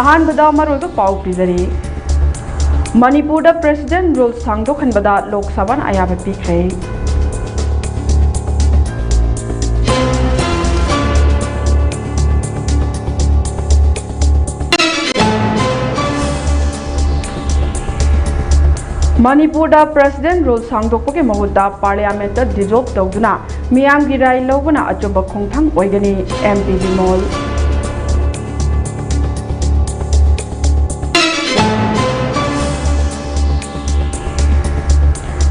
अहानबदा मरुदु पाउ पिजरी मणिपुर प्रेसिडेंट रूल सांगदोखनबदा लोकसभा अयाब पीख्रे मणिपुर प्रेसिडेंट रूल सांगदोकपगे महुता पार्लियामेंट डिजोल्व तौदुना मियामगी राय लौबना अचुब खोंथांग ओइगनी एमपी बिमोल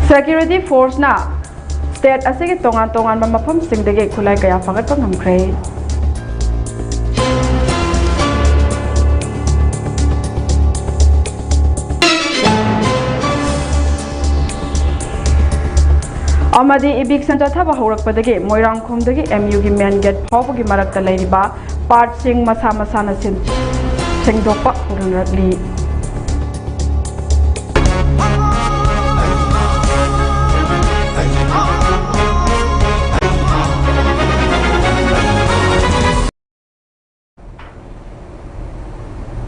सेक्यूरिटी फोर्स ना स्टेट असेगे तोंगान तोंगान मफम सिंगदगे खुलाई कया फगत नमख्रे अमदी इविक्शन चथाब हौरकपदगे मोइरांगखोमदगे MU गी मेन गेट फाउबगी मरक्ता लैरिबा पार्ट सिंग मसा मसाना सिंगदोकपा हुरनरली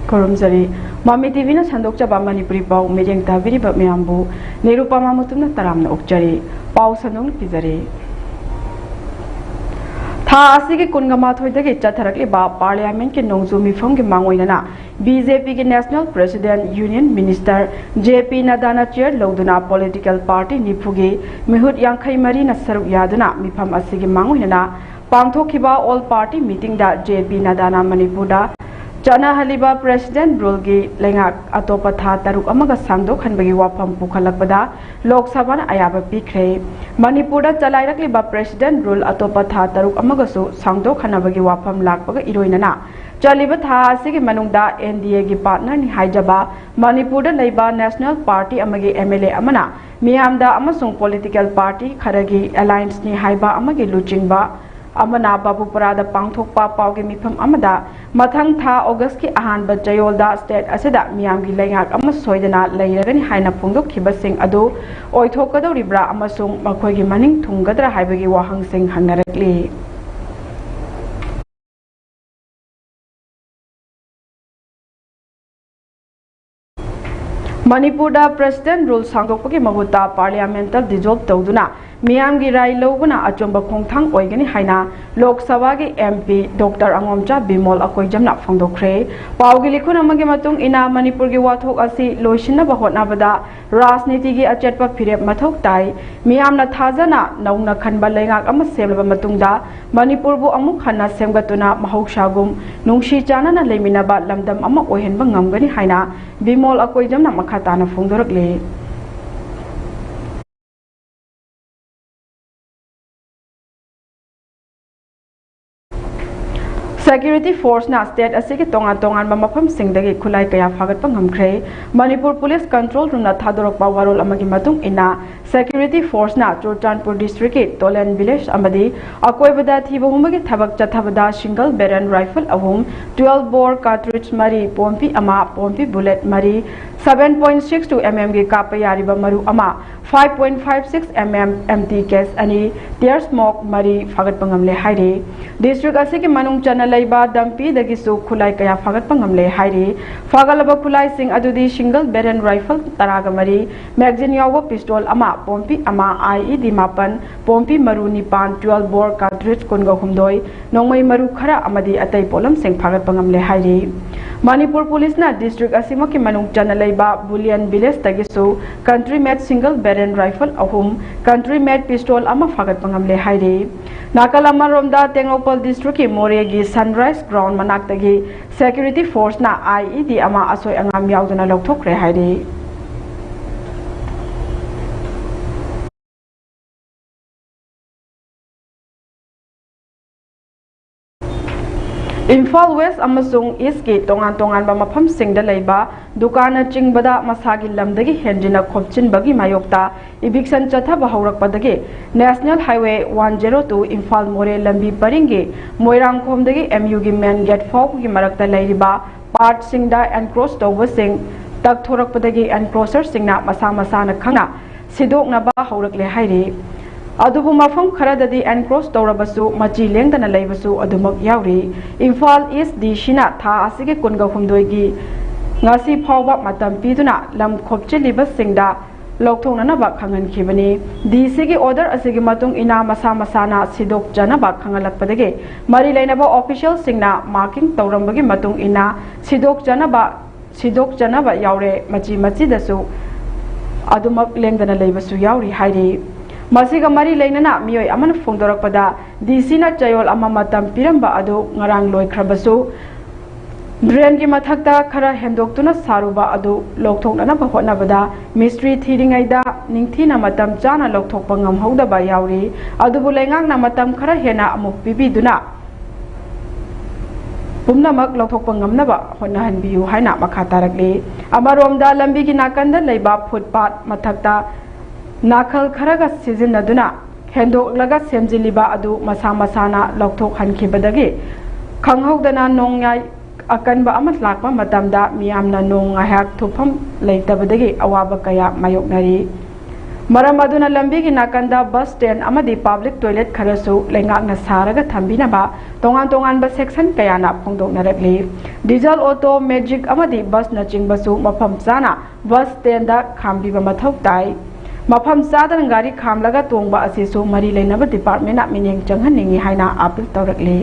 कोरमजरी मामी टीवी ना संदोकचबा मणिपुरी पाउ मेजेंग ताबिरिबा म्यामबु निरुपमा मुतुमना तरामना ओक्चरी पाउ संदोंग पिजरी था आसिगे कुनगमा थोइदगे चथरकलिबा पार्लियामेंट के नोंजु मिफम के मांगोइना बीजेपी के national president union minister JP नदाना चेयर लौदुना पॉलिटिकल पार्टी निफुगे मिहुत यांखै मरी ना सरुक यादुना मिफम आसिगे मांगोइना पांगथोखिबा ऑल पार्टी मीटिंग दा JP नदाना मणिपुर दा चना हलिबा प्रेसिडेंट रूल की लेंगाक अतोपा था तरुक अमगा सांगदोक हनबगी वाफम पुखलकबदा लोकसभा अयाब पीख्रे मणिपुर चलाइरकलिबा प्रेसिडेंट रूल अतोपा था तरुक अमगसु सांगदोक हनबगी वाफम लाकपगा इरोइनना चलिबा था असिगे मनुंगदा NDA की पार्टनर नि हाइजबा मणिपुर लैबा नेशनल पार्टी अमगे MLA अमना मियामदा अमसुंग पॉलिटिकल पार्टी खरगी अलायंस नि हाइबा अमगे लुचिंगबा अमना बाबूपुरादा पांगथोकपा पाउगे मिफम अमदा मथंग था अगस्त की अहानब जयोलदा स्टेट असेदा मियामगी लेंगाक अम सोइदना लैरगनि हाइना फोंदोखिबसिंग अदु ओइथोकदौरिब्रा अमसुंग मखोइगी मनिंग थुंगदरा हाइबगी वाहंगसिंग हंगरकली मणिपुर प्रेसिडेंट रूल सांगदोकपगी महुता पार्लियामेंटल डिजोल्व तौदुना मियामगी राय लौबना अचुंब खोंथांग ओइगनि हाइना लोकसभा के MP डॉक्टर अंगोमचा बिमोल अकोइजमना फोंदोखरे पाउगी लिखुन अमगे मतुंग इना मणिपुर की वाथोक असि लोइसिनबा होटनाबदा राजनीति की अचेतपा फिरेप मथौक ताई मियामना थाजना नौना खनबा लेंगाक अम सेमलबा मतुंगदा मणिपुर बु अमुक खन्ना सेमगतुना महौसागुम नुंगसी चानना लेमिनबा लमदम अम ओहेनबा ngamgani हाइना बिमोल अकोइजमना मखाताना फोंदोरकले सेक्यूरिटी फोर्स ना स्टेट असिगे तोंगान तोंगान मफम सिंगदगे खुलाई कया फागतपा ngamkhre Manipur police control room ना थादोरकपा वारोल अमगी मतुंग इना सेक्यूरिटी फोर्स ना चुरचानपुर डिस्ट्रिक्ट के तोलेन village अमदी अकोइबदा थिबहुमगे थबक चथबदा single barrel rifle अहुम 12 bore cartridge मरी पोंपी अमा पोंपी बुलेट मरी 7.62 mm के कापयारिबा मरु अमा 5.56 mm empty case अनि टियर स्मोक मरी फागतपा ngamle हाइरे डिस्ट्रिक्ट असिगे मनुंग चना लैबा दंपी दगिसु खुलाई कया फागतपा ngamle हाइरे फागलबा खुलाई सिंग अदुदी सिंगल बैरन राइफल तरागा मरी मैगजीन यावो पिस्तौल अमा पोंपी अमा IED मापन पोंपी मरु निपान 12 बोर कार्ट्रिज कुनगा हुमदोय नोंमै मरु खरा अमदी अतै पोलम सिंग फागतपा ngamle हाइरे मणिपुर पुलिस ना डिस्ट्रिक्ट असिमकी मनुंग चना लैबा बुलियन विलेज तगिसु country made single barrel rifle अहुम कंट्री मेड पिस्तौल अमा फागतपा ngamle हाइरे नाकल अमरोमदा तेंगोपल डिस्ट्रिक्ट की मोरेगी सनराइज ग्राउंड मनाक्तगी सेक्यूरिटी फोर्स ना IED अमा असोय अंगाम यावदना लौथोखरे हाइरे इम्फाल वेस्ट अमसुंग ईस्ट के तोंगान तोंगान मफम सिंगदा लैबा दुकान चिंगबदा मसागी लमदगी हेंजिना खोपचिनबगी मायोक्ता इविक्शन चथाबा हौरकपदगी नेशनल हाईवे 102 इम्फाल मोरे लंबी परिंगे मोइरांगखोमदगी MU गी मेन गेट फाउगी मरक्ता लैरिबा पार्ट सिंगदा एनक्रोच तौबसिंग तकथोरकपदगी एनक्रोचर सिंगना मसा मसाना खंगा सिदोकनबा हौरकले हाइरे अदुबु मफम खरददी एनक्रोस तौरबसु मची लेंदना लेबसु अदुमक यावरी इम्फाल ईस्ट डीसीना था आसिगे कुनगा हुमदोइगी ngasi phawba matam piduna lam khopchiliba singda lokthonana ba khangankhibani dc gi order asigi matung ina masa masana sidok jana ba khangalakpadage mari lainaba official singna marking tawrambagi matung ina sidok jana ba yaure machi dasu adumak lengdana leibasu yauri hairi masiga mari lainana mioi aman phongdorakpada dc na chayol ama matam piramba adu ngarang loikhrabasu Drain ki mathakta khara hendokuna saruba adu lokthokna ba hotnabada mystery thiringaida ningthina matam chana lokthokpa ngamhauda ba yauri adubu lengang na matam khara hena amuk pibiduna pumnamak lokthokpa ngamnaba hotna hanbiu haina makha tarakle amaromda lambi ki nakanda leiba footpath mathakta nakhal kharaga sizinaduna hendok semjiliba adu masana lokthok hankhibadagi khanghaudana nongyai akanba amat lakpa matamda miyamna nong ngahak thupam leitabadagi awaba kaya mayoknari maram aduna lambi gi nakanda bus stand amadi public toilet kharasu lengakna saraga thambina ba tongan ba section kaya na phongdoknarakli diesel auto magic amadi bus na chingbasu mafam chana bus stand da khambi ba mathau tai mafam chadan gari khamlaga tongba asisu mari leinaba department na mineng changhaningi haina apil tawrakli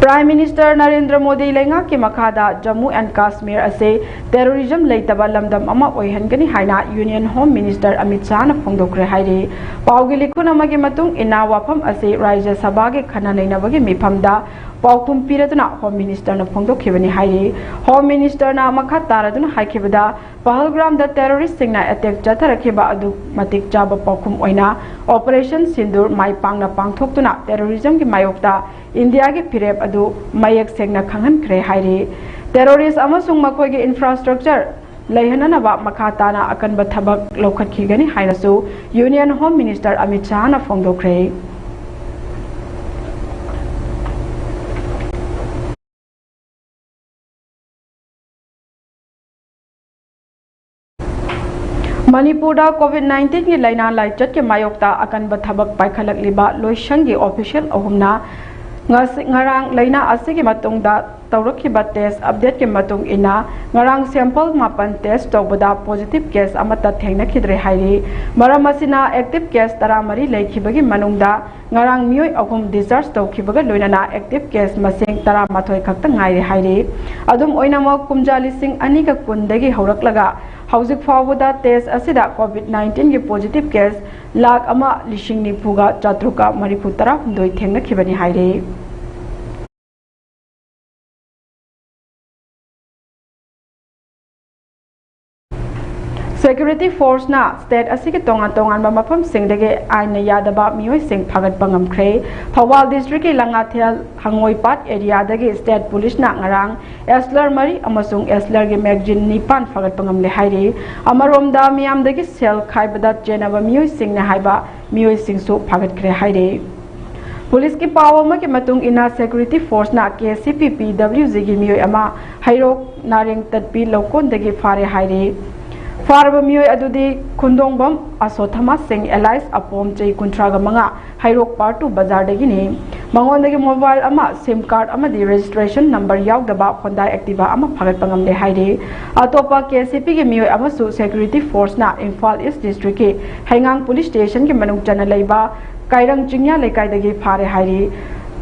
Prime Minister Narendra Modi lenga ki makhada Jammu and Kashmir ase terrorism leitaba lamdam ama oihangani haina Union Home Minister Amit Shah na phongdokre haire pawgi likhuna magi matung ina wafam ase Rajya Sabha ge khana neinabagi mifamda pawtum piratuna Home Minister na phongdokhibani haire Home Minister na makha taraduna haikibada Pahalgram da terrorist singna attack jatharakhiba adu matik jaba pawkum oina Operation Sindur mai pangna pangthoktuna terrorism ki mayokta India ki pirep adu mayak sengna khangan khre haire terrorist amasung makhoi gi infrastructure leihanana ba makhatana akan ba thabak lokhat khigani hainasu Union Home Minister Amit Shah na phongdokre Manipur da COVID-19 ki laina laichat ke mayokta akan ba thabak paikhalak liba loishangi official ahumna ngarang laina asigi matungda tawrakhiba test update ke matung ina ngarang sample mapan test tawbada positive case amata thengna khidre hairi maramasina active case taramari leikhibagi manungda ngarang mioi ahum discharge tawkhibaga loinana active case masing taramathoi khakta ngaire hairi adum oinama kumjali sing ani ka kundagi horaklaga hauzik fawda test asida COVID-19 ki positive case lakh ama lishing nifuga chatruka marifutara hundoi thengna khibani haire Security force na state asiki tongan ba mafam singdage aina yadaba mioi sing phagat pangam khre Thawal district ki langathel hangoi pat area dagi state police na ngarang esler mari amasung esler gi magazine nipan phagat pangam le haire amaromda miam dagi sel khaibada jenaba mioi sing na haiba mioi sing su phagat khre haire Police ki power ma ki matung ina security force na KCPPWG gi mioi ama hairok nareng tatpi lokon dagi fare haire Farba mioi adudi khundongbam asothama sing allies apom chei kuntraga manga hairok partu bazar dagi ni mangondagi mobile ama sim card ama di registration number yaugdaba Honda Activa ama phagat pangam le haire atopa KCP gi mioi ama su security force na Imphal East district ki Haingang police station ki manung chana leiba kairang chingya lekai dagi fare haire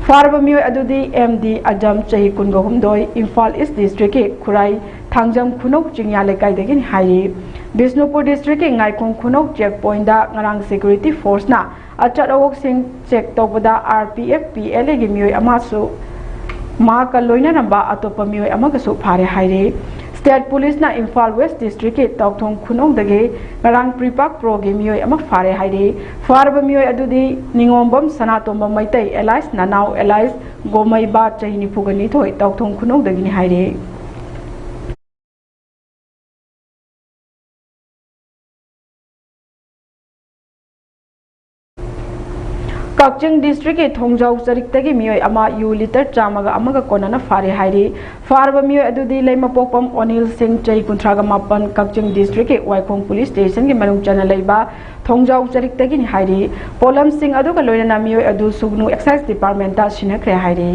Farba mioi adudi MD Ajam chei kungo humdoi Imphal East district ki Khurai Thangjam khunok chingya lekai dagi ni haire Bisnupur district ki Ngaikung khunok checkpoint da ngarang security force na achat awok sing check tawbada RPF PLA gi mioi amasu ma ka loina namba atopa mioi amagasu phare haire State Police na Imphal West District ki Tawthong khunok dagi ngarang Pripak Pro gi mioi ama phare haire farba mioi adudi ningombam Sanatomba Maitai Allies Nanau Allies Gomai ba chahini phugani thoi Tawthong khunok dagi ni haire Kakching district ke Thongjau Sarikta ki miyoi ama yu liter chamaga amaga konana fare hairi farba miyoi adudi leima pokpam Onil Singh chai kuntraga mapan Kakching district ke Waikhong police station ki manung chana leiba Thongjau Sarikta ki ni hairi Polam Singh adu ka loina miyoi adu sugnu excise department ta sinakre hairi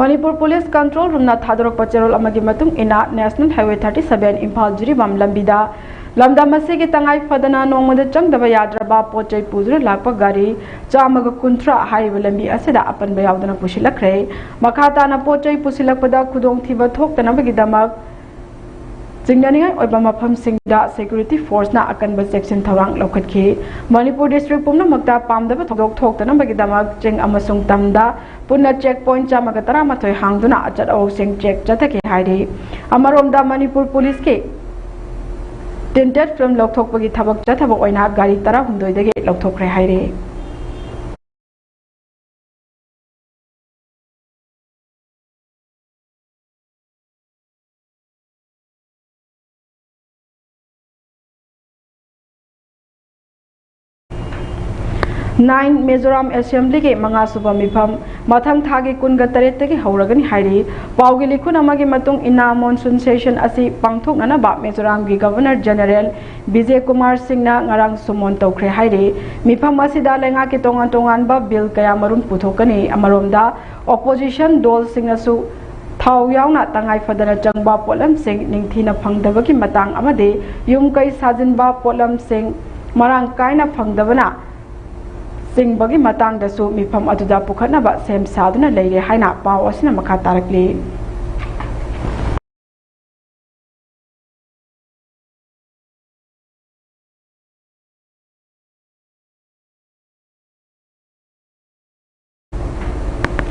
Manipur Police Control Room na thadorok pacherol amagi matung ina National Highway 37 Imphal Jiribam lambida lamda mase ki tangai fadana nongmada changdaba yadraba pochai puzre lakpa gari chamaga kuntra highway lambi asida apan bayawdana pusilakre makhata na pochai pusilakpada khudong thiba thoktana bagi damak Jinganingai oiba mafam singda security force na akanba section thawang lokhatki Manipur district pumna makta pamdaba thodok thoktana bagi damak jing amasung tamda punna checkpoint chamaga taramathoi hangduna achat awok sing check chathaki hairi amaromda Manipur police ke tinted from lokthokpagi thabak chathaba oina gari tara humdoi dege lokthokre hairi Nine Mizoram Assembly ke manga suba mifam mathang thagi kunga taret ke hauragani hairi paugi likhun amagi matung ina monsoon session asi pangthok nana ba Mizoram gi Governor General Vijay Kumar Singh na ngarang sumon tokre hairi mifam asida lenga ke tongan tongan ba bill kaya marum puthokani amaromda opposition dol singasu thau yauna tangai fadana changba polam sing ningthina phangdabaki matang amade yum kai sajinba polam sing marang kaina phangdabana Sing bagi matang dasu mifam aduda pukhatna ba sem saduna leire haina paw asina makha tarakli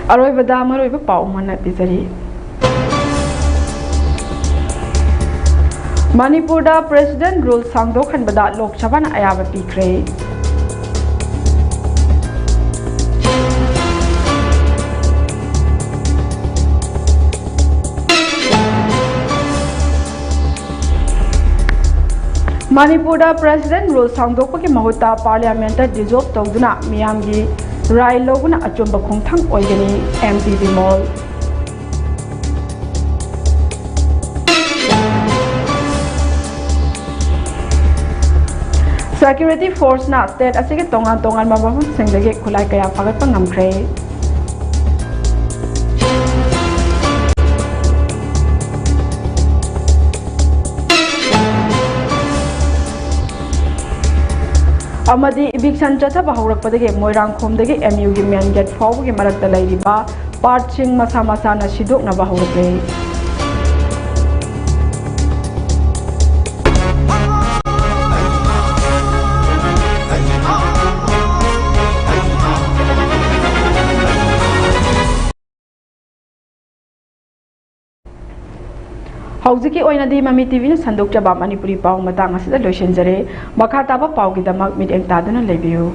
Aroi bada maroi ba paw mana bizari Manipur da president rule sangdo khan bada lok sabha na ayaba pikre Manipur da president rule sangdokpagi mahuta parliament dissolve tawduna miyamgi rai loguna achomba khongthang oigani MTV mall Security force na state asige tongan mabahum singdagi khulai kaya pagat pangamkhre Amadi eviction chathaba haurakpadagi Moirang khomdagi MU gi main gate fawgi marakta lairiba parching masa masa na sidokna ba haurakle Haujiki oinadi Mami TV na sandok jaba Manipuri paw matang asida loishenjare makha taba paw gi damak mit eng taduna lebiu